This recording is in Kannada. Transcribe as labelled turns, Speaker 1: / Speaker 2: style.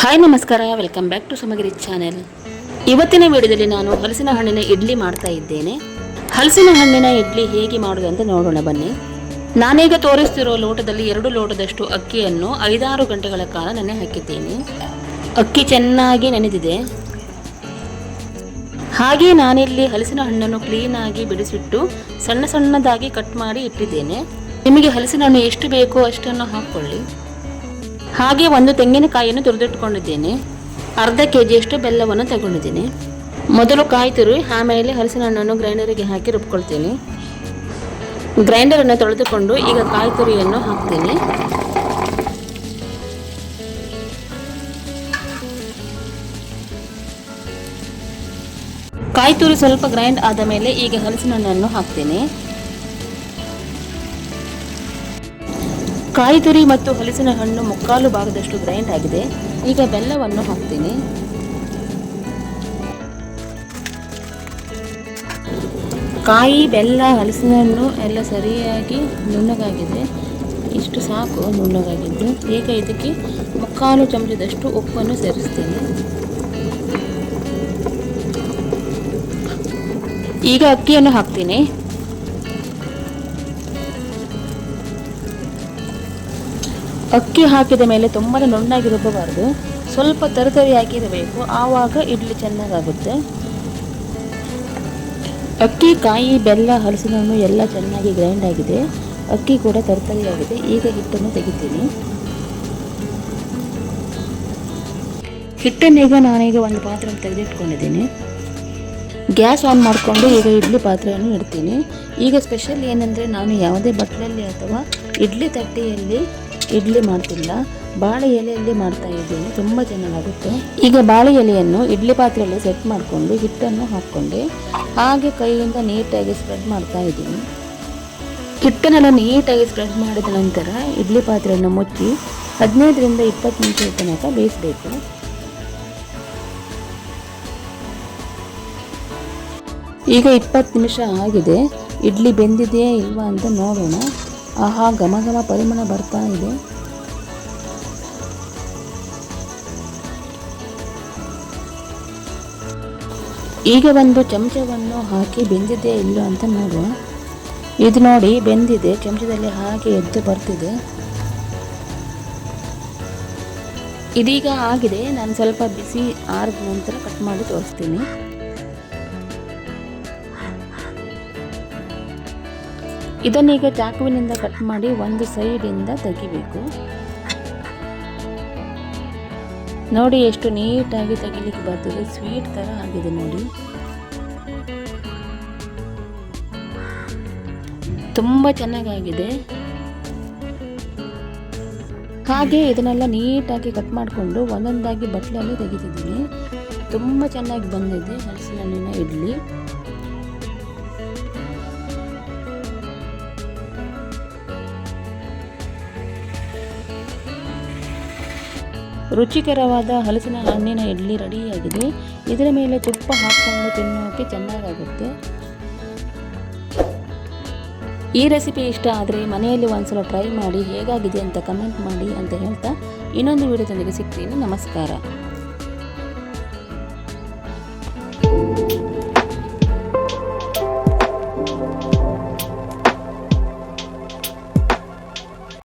Speaker 1: ಹಾಯ್ ನಮಸ್ಕಾರ, ವೆಲ್ಕಮ್ ಬ್ಯಾಕ್ ಟು ಸುಮಗಿರಿ ಚಾನೆಲ್. ಇವತ್ತಿನ ವಿಡಿಯೋದಲ್ಲಿ ನಾನು ಹಲಸಿನ ಹಣ್ಣಿನ ಇಡ್ಲಿ ಮಾಡ್ತಾ ಇದ್ದೇನೆ. ಹಲಸಿನ ಹಣ್ಣಿನ ಇಡ್ಲಿ ಹೇಗೆ ಮಾಡೋದು ಅಂತ ನೋಡೋಣ ಬನ್ನಿ. ನಾನೀಗ ತೋರಿಸ್ತಿರೋ ಲೋಟದಲ್ಲಿ 2 ಲೋಟದಷ್ಟು ಅಕ್ಕಿಯನ್ನು 5-6 ಗಂಟೆಗಳ ಕಾಲ ನೆನೆ ಹಾಕಿದ್ದೇನೆ. ಅಕ್ಕಿ ಚೆನ್ನಾಗಿ ನೆನೆದಿದೆ. ಹಾಗೆ ನಾನಿಲ್ಲಿ ಹಲಸಿನ ಹಣ್ಣನ್ನು ಕ್ಲೀನಾಗಿ ಬಿಡಿಸಿಟ್ಟು ಸಣ್ಣ ಸಣ್ಣದಾಗಿ ಕಟ್ ಮಾಡಿ ಇಟ್ಟಿದ್ದೇನೆ. ನಿಮಗೆ ಹಲಸಿನ ಹಣ್ಣು ಎಷ್ಟು ಬೇಕೋ ಅಷ್ಟನ್ನು ಹಾಕ್ಕೊಳ್ಳಿ. ಹಾಗೆ ಒಂದು ತೆಂಗಿನಕಾಯಿಯನ್ನು ತುರಿದಿಟ್ಕೊಂಡಿದ್ದೇನೆ. ಅರ್ಧ ಕೆಜಿಯಷ್ಟು ಬೆಲ್ಲವನ್ನು ತಗೊಂಡಿದ್ದೀನಿ. ಮೊದಲು ಕಾಯಿ ತುರಿ, ಆಮೇಲೆ ಹಲಸಿನ ಹಣ್ಣನ್ನು ಗ್ರೈಂಡರಿಗೆ ಹಾಕಿ ರುಬ್ಕೊಳ್ತೀನಿ. ಗ್ರೈಂಡರನ್ನು ತೊಳೆದುಕೊಂಡು ಈಗ ಕಾಯಿ ತುರಿಯನ್ನು ಹಾಕ್ತೀನಿ. ಕಾಯಿ ತುರಿ ಸ್ವಲ್ಪ ಗ್ರೈಂಡ್ ಆದ ಮೇಲೆ ಈಗ ಹಲಸಿನ ಹಣ್ಣನ್ನು ಹಾಕ್ತೀನಿ. ಕಾಯಿ ತುರಿ ಮತ್ತು ಹಲಸಿನ ಹಣ್ಣು ಮುಕ್ಕಾಲು ಭಾಗದಷ್ಟು ಗ್ರೈಂಡ್ ಆಗಿದೆ. ಈಗ ಬೆಲ್ಲವನ್ನು ಹಾಕ್ತೀನಿ. ಕಾಯಿ, ಬೆಲ್ಲ, ಹಲಸಿನ ಹಣ್ಣು ಎಲ್ಲ ಸರಿಯಾಗಿ ನುಣ್ಣಗಾಗಿದೆ. ಇಷ್ಟು ಸಾಕು ನುಣ್ಣಗಾಗಿದ್ದು. ಈಗ ಇದಕ್ಕೆ ಮುಕ್ಕಾಲು ಚಮಚದಷ್ಟು ಉಪ್ಪನ್ನು ಸೇರಿಸ್ತೀನಿ. ಈಗ ಅಕ್ಕಿಯನ್ನು ಹಾಕ್ತೀನಿ. ಅಕ್ಕಿ ಹಾಕಿದ ಮೇಲೆ ತುಂಬಾ ನುಣ್ಣಾಗಿ ರುಬ್ಬಬಾರ್ದು, ಸ್ವಲ್ಪ ತರಿತರಿಯಾಗಿರಬೇಕು. ಆವಾಗ ಇಡ್ಲಿ ಚೆನ್ನಾಗಾಗುತ್ತೆ. ಅಕ್ಕಿ, ಕಾಯಿ, ಬೆಲ್ಲ, ಹಲಸಿನ ಹಣ್ಣು ಎಲ್ಲ ಚೆನ್ನಾಗಿ ಗ್ರೈಂಡ್ ಆಗಿದೆ. ಅಕ್ಕಿ ಕೂಡ ತರಿತರಿಯಾಗಿದೆ. ಈಗ ಹಿಟ್ಟನ್ನು ತೆಗಿತೀನಿ. ಹಿಟ್ಟನ್ನೀಗ ನಾನೀಗ ಒಂದು ಪಾತ್ರೆಯನ್ನು ತೆಗೆದಿಟ್ಕೊಂಡಿದ್ದೀನಿ. ಗ್ಯಾಸ್ ಆನ್ ಮಾಡಿಕೊಂಡು ಈಗ ಇಡ್ಲಿ ಪಾತ್ರೆಯನ್ನು ಇಡ್ತೀನಿ. ಈಗ ಸ್ಪೆಷಲ್ ಏನಂದರೆ, ನಾನು ಯಾವುದೇ ಬಟ್ಲಲ್ಲಿ ಅಥವಾ ಇಡ್ಲಿ ತಟ್ಟೆಯಲ್ಲಿ ಇಡ್ಲಿ ಮಾಡ್ತಿಲ್ಲ, ಬಾಳೆ ಎಲೆಯಲ್ಲಿ ಮಾಡ್ತಾ ಇದ್ದೀನಿ. ತುಂಬ ಚೆನ್ನಾಗಾಗುತ್ತೆ. ಈಗ ಬಾಳೆ ಎಲೆಯನ್ನು ಇಡ್ಲಿ ಪಾತ್ರೆಯಲ್ಲಿ ಸೆಟ್ ಮಾಡಿಕೊಂಡು ಹಿಟ್ಟನ್ನು ಹಾಕ್ಕೊಂಡೆ. ಹಾಗೆ ಕೈಯಿಂದ ನೀಟಾಗಿ ಸ್ಪ್ರೆಡ್ ಮಾಡ್ತಾ ಇದ್ದೀನಿ. ಹಿಟ್ಟನ್ನೆಲ್ಲ ನೀಟಾಗಿ ಸ್ಪ್ರೆಡ್ ಮಾಡಿದ ನಂತರ ಇಡ್ಲಿ ಪಾತ್ರೆಯನ್ನು ಮುಚ್ಚಿ 15ರಿಂದ 20 ನಿಮಿಷದ ತನಕ ಬೇಯಿಸಬೇಕು. ಈಗ 20 ನಿಮಿಷ ಆಗಿದೆ. ಇಡ್ಲಿ ಬೆಂದಿದೆಯೇ ಇಲ್ವಾ ಅಂತ ನೋಡೋಣ. ಆಹಾ, ಘಮ ಘಮ ಪರಿಮಳ ಬರ್ತಾ ಇದೆ. ಈಗ ಒಂದು ಚಮಚವನ್ನು ಹಾಕಿ ಬೆಂದಿದೆಯೇ ಇಲ್ಲ ಅಂತ ನೋಡುವ. ಇದು ನೋಡಿ, ಬೆಂದಿದೆ. ಚಮಚದಲ್ಲಿ ಹಾಗೆ ಎದ್ದು ಬರ್ತಿದೆ. ಇದೀಗ ಆಗಿದೆ. ನಾನು ಸ್ವಲ್ಪ ಬಿಸಿ ಆರಿದ ನಂತರ ಕಟ್ ಮಾಡಿ ತೋರಿಸ್ತೀನಿ. ಇದನ್ನೀಗ ಚಾಕುವಿನಿಂದ ಕಟ್ ಮಾಡಿ ಒಂದು ಸೈಡಿಂದ ತೆಗಿಬೇಕು. ನೋಡಿ ಎಷ್ಟು ನೀಟಾಗಿ ತೆಗಿಲಿಕ್ಕೆ ಬರ್ತದೆ. ಸ್ವೀಟ್ ಥರ ಆಗಿದೆ ನೋಡಿ. ತುಂಬ ಚೆನ್ನಾಗಾಗಿದೆ. ಹಾಗೆ ಇದನ್ನೆಲ್ಲ ನೀಟಾಗಿ ಕಟ್ ಮಾಡಿಕೊಂಡು ಒಂದೊಂದಾಗಿ ಬಟ್ಲಲ್ಲಿ ತೆಗಿತಿದ್ದೀನಿ. ತುಂಬ ಚೆನ್ನಾಗಿ ಬಂದಿದೆ ಹಲಸಿನ ಹಣ್ಣಿನ ಇಡ್ಲಿ. ರುಚಿಕರವಾದ ಹಲಸಿನ ಹಣ್ಣಿನ ಇಡ್ಲಿ ರೆಡಿಯಾಗಿದೆ. ಇದರ ಮೇಲೆ ತುಪ್ಪ ಹಾಕ್ಕೊಂಡು ತಿನ್ನೋಕೆ ಚೆನ್ನಾಗಾಗುತ್ತೆ. ಈ ರೆಸಿಪಿ ಇಷ್ಟ ಆದರೆ ಮನೆಯಲ್ಲಿ ಒಂದ್ಸಲ ಟ್ರೈ ಮಾಡಿ ಹೇಗಾಗಿದೆ ಅಂತ ಕಮೆಂಟ್ ಮಾಡಿ ಅಂತ ಹೇಳ್ತಾ ಇನ್ನೊಂದು ವಿಡಿಯೋದೊಂದಿಗೆ ಸಿಗ್ತೀನಿ. ನಮಸ್ಕಾರ.